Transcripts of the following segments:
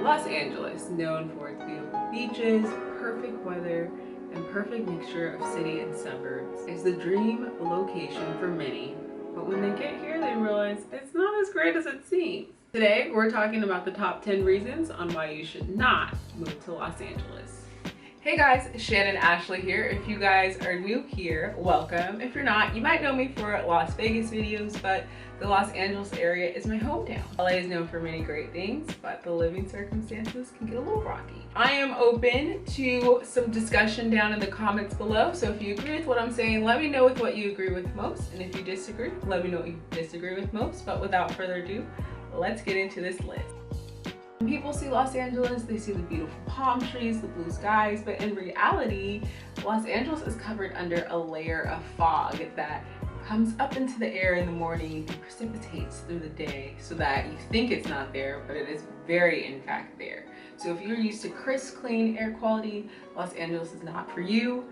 Los Angeles, known for its beautiful beaches, perfect weather, and perfect mixture of city and suburbs, is the dream location for many. But when they get here, they realize it's not as great as it seems. Today, we're talking about the top 10 reasons on why you should not move to Los Angeles. Hey guys, Shannon Ashley here. If you guys are new here, welcome. If you're not, you might know me for Las Vegas videos, but the Los Angeles area is my hometown. LA is known for many great things, but the living circumstances can get a little rocky. I am open to some discussion down in the comments below, so if you agree with what I'm saying, let me know with what you agree with most, and if you disagree, let me know what you disagree with most. But without further ado, let's get into this list. When people see Los Angeles, they see the beautiful palm trees, the blue skies, but in reality, Los Angeles is covered under a layer of fog that comes up into the air in the morning and precipitates through the day so that you think it's not there, but it is very in fact there. So if you're used to crisp, clean air quality, Los Angeles is not for you,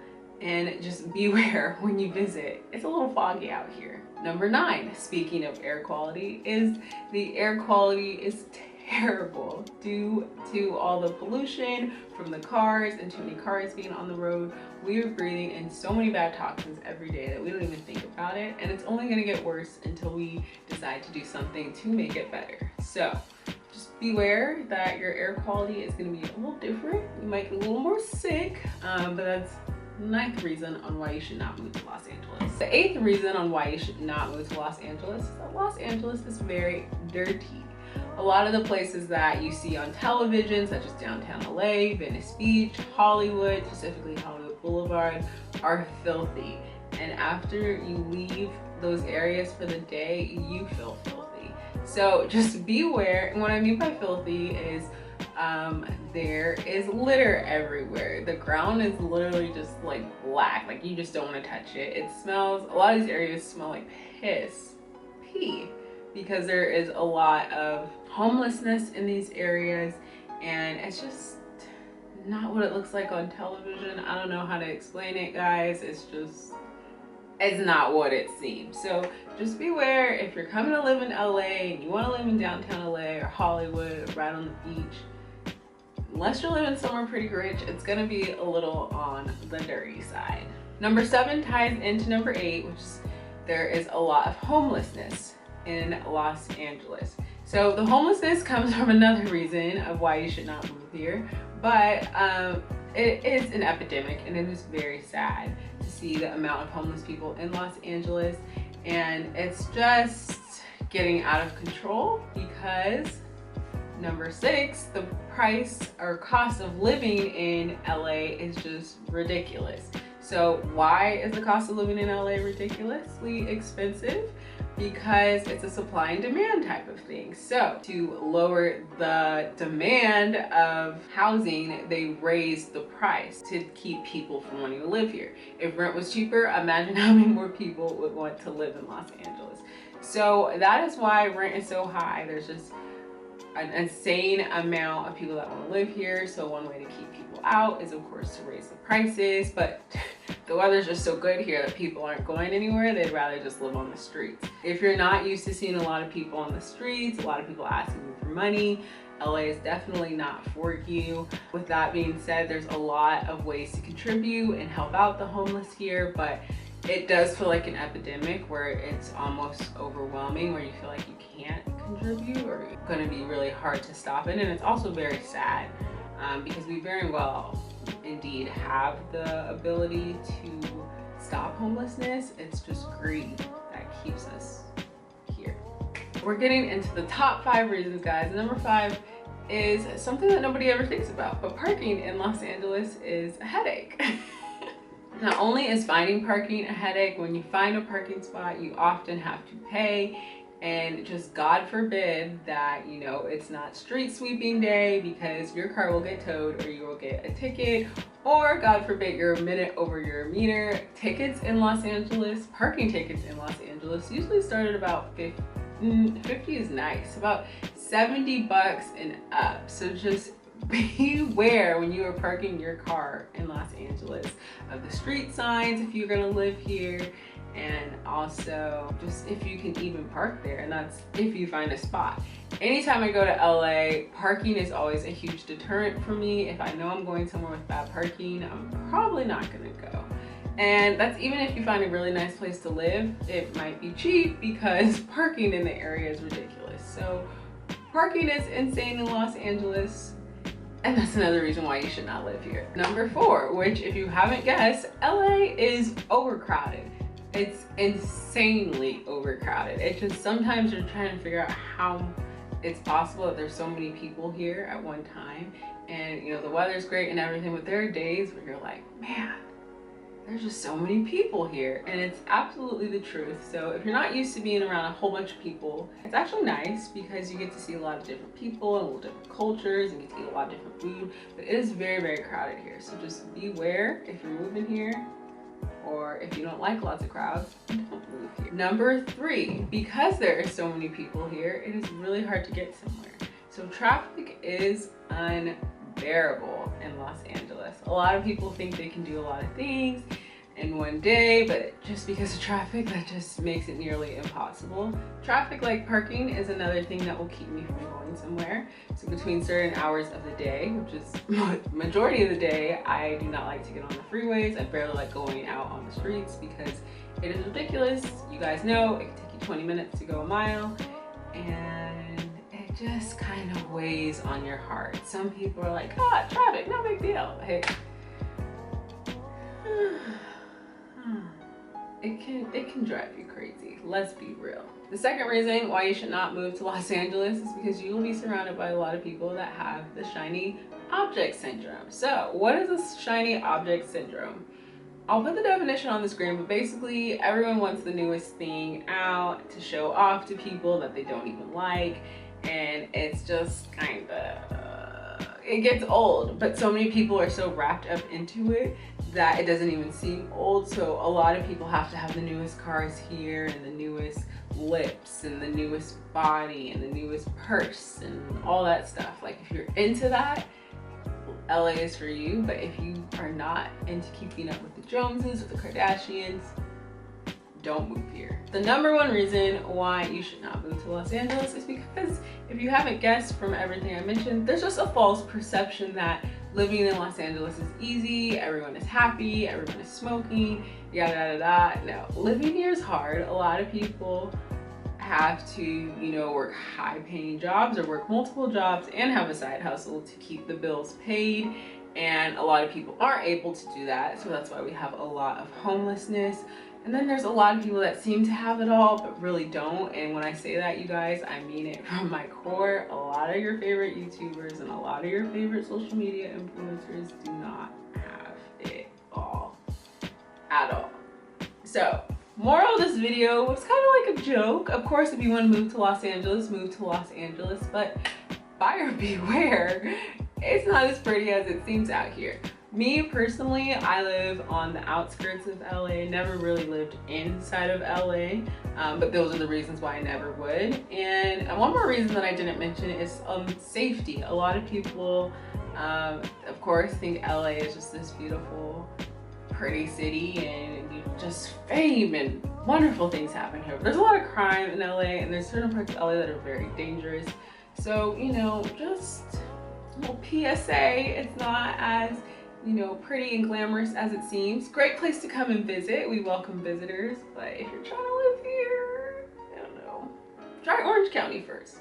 and just beware when you visit. It's a little foggy out here. Number 9, speaking of air quality, is the air quality is terrible due to all the pollution from the cars and too many cars being on the road. We are breathing in so many bad toxins every day that we don't even think about it, and it's only going to get worse until we decide to do something to make it better. So just beware that your air quality is going to be a little different. You might get a little more sick, but that's the 9th reason on why you should not move to Los Angeles. The 8th reason on why you should not move to Los Angeles is that Los Angeles is very dirty. A lot of the places that you see on television, such as downtown LA, Venice Beach, Hollywood, specifically Hollywood Boulevard, are filthy. And after you leave those areas for the day, you feel filthy. So just beware. And what I mean by filthy is there is litter everywhere. The ground is literally just like black, like you just don't want to touch it. It smells, a lot of these areas smell like pee, because there is a lot of homelessness in these areas, and it's just not what it looks like on television. I don't know how to explain it, guys. It's not what it seems. So just beware if you're coming to live in LA and you want to live in downtown LA or Hollywood or right on the beach. Unless you're living somewhere pretty rich, it's gonna be a little on the dirty side. Number 7 ties into number 8, which is there is a lot of homelessness in Los Angeles. So the homelessness comes from another reason of why you should not move here, but it is an epidemic, and it is very sad to see the amount of homeless people in Los Angeles, and it's just getting out of control because number 6, the price or cost of living in LA is just ridiculous. So why is the cost of living in LA ridiculously expensive? Because it's a supply and demand type of thing. So to lower the demand of housing, they raise the price to keep people from wanting to live here. If rent was cheaper, imagine how many more people would want to live in Los Angeles. So that is why rent is so high. There's just an insane amount of people that want to live here. So one way to keep people out is of course to raise the prices, but the weather's just so good here that people aren't going anywhere. They'd rather just live on the streets. If you're not used to seeing a lot of people on the streets, a lot of people asking you for money, LA is definitely not for you. With that being said, there's a lot of ways to contribute and help out the homeless here, but it does feel like an epidemic where it's almost overwhelming, where you feel like you can't contribute or it's going to be really hard to stop it. And it's also very sad because we very well indeed have the ability to stop homelessness. It's just greed that keeps us here. We're getting into the top 5 reasons, guys. Number 5 is something that nobody ever thinks about, but parking in Los Angeles is a headache. Not only is finding parking a headache, when you find a parking spot, you often have to pay, and just God forbid that, you know, it's not street sweeping day because your car will get towed or you will get a ticket, or God forbid you're a minute over your meter. Tickets in Los Angeles, parking tickets in Los Angeles usually start at about 50 is nice, about 70 bucks and up. So just beware when you are parking your car in Los Angeles of the street signs if you're gonna live here, and also just if you can even park there, and that's if you find a spot. Anytime I go to LA, parking is always a huge deterrent for me. If I know I'm going somewhere with bad parking, I'm probably not gonna go. And that's even if you find a really nice place to live. It might be cheap because parking in the area is ridiculous. So parking is insane in Los Angeles, and that's another reason why you should not live here. Number 4, which if you haven't guessed, LA is overcrowded. It's insanely overcrowded. It just, sometimes you're trying to figure out how it's possible that there's so many people here at one time. And you know, the weather's great and everything, but there are days where you're like, man, there's just so many people here, and it's absolutely the truth. So if you're not used to being around a whole bunch of people, it's actually nice because you get to see a lot of different people and a little different cultures and get to eat a lot of different food, but it is very, very crowded here. So just beware if you're moving here, or if you don't like lots of crowds, don't move here. Number 3, because there are so many people here, it is really hard to get somewhere. So traffic is unbearable in Los Angeles. A lot of people think they can do a lot of things in one day, but just because of traffic, that just makes it nearly impossible. Traffic, like parking, is another thing that will keep me from going somewhere. So between certain hours of the day, which is majority of the day, I do not like to get on the freeways. I barely like going out on the streets because it is ridiculous. You guys know it can take you 20 minutes to go a mile, and it just kind of weighs on your heart. Some people are like, ah, traffic, no big deal. Hey, it can drive you crazy. Let's be real. The second reason why you should not move to Los Angeles is because you will be surrounded by a lot of people that have the shiny object syndrome. So what is this shiny object syndrome? I'll put the definition on the screen, but basically everyone wants the newest thing out to show off to people that they don't even like, and it's just kind of, it gets old, but so many people are so wrapped up into it that it doesn't even seem old. So a lot of people have to have the newest cars here, and the newest lips, and the newest body, and the newest purse, and all that stuff. Like, if you're into that, LA is for you. But if you are not into keeping up with the Joneses or the Kardashians, don't move here. The number 1 reason why you should not move to Los Angeles is because, if you haven't guessed from everything I mentioned, there's just a false perception that living in Los Angeles is easy, everyone is happy, everyone is smoking, yada yada yada. No, living here is hard. A lot of people have to, you know, work high-paying jobs or work multiple jobs and have a side hustle to keep the bills paid. And a lot of people aren't able to do that, so that's why we have a lot of homelessness. And then there's a lot of people that seem to have it all but really don't. And when I say that, you guys, I mean it from my core. A lot of your favorite YouTubers and a lot of your favorite social media influencers do not have it all at all. So moral of this video was kind of like a joke. Of course, if you want to move to Los Angeles, move to Los Angeles, but buyer beware. It's not as pretty as it seems out here. Me personally, I live on the outskirts of LA, never really lived inside of LA, but those are the reasons why I never would. And one more reason that I didn't mention is safety. A lot of people, of course, think LA is just this beautiful, pretty city, and just fame and wonderful things happen here. There's a lot of crime in LA, and there's certain parts of LA that are very dangerous. So, you know, just a little PSA, it's not as, you know, pretty and glamorous as it seems. Great place to come and visit. We welcome visitors, but if you're trying to live here, I don't know, try Orange County first.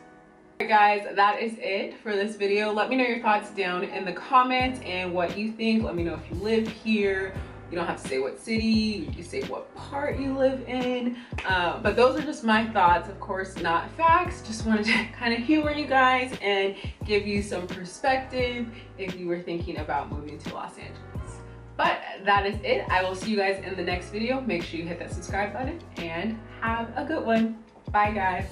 Alright guys, that is it for this video. Let me know your thoughts down in the comments and what you think. Let me know if you live here. You don't have to say what city, you can say what part you live in. But those are just my thoughts, of course, not facts. Just wanted to kind of humor you guys and give you some perspective if you were thinking about moving to Los Angeles. But that is it. I will see you guys in the next video. Make sure you hit that subscribe button and have a good one. Bye guys.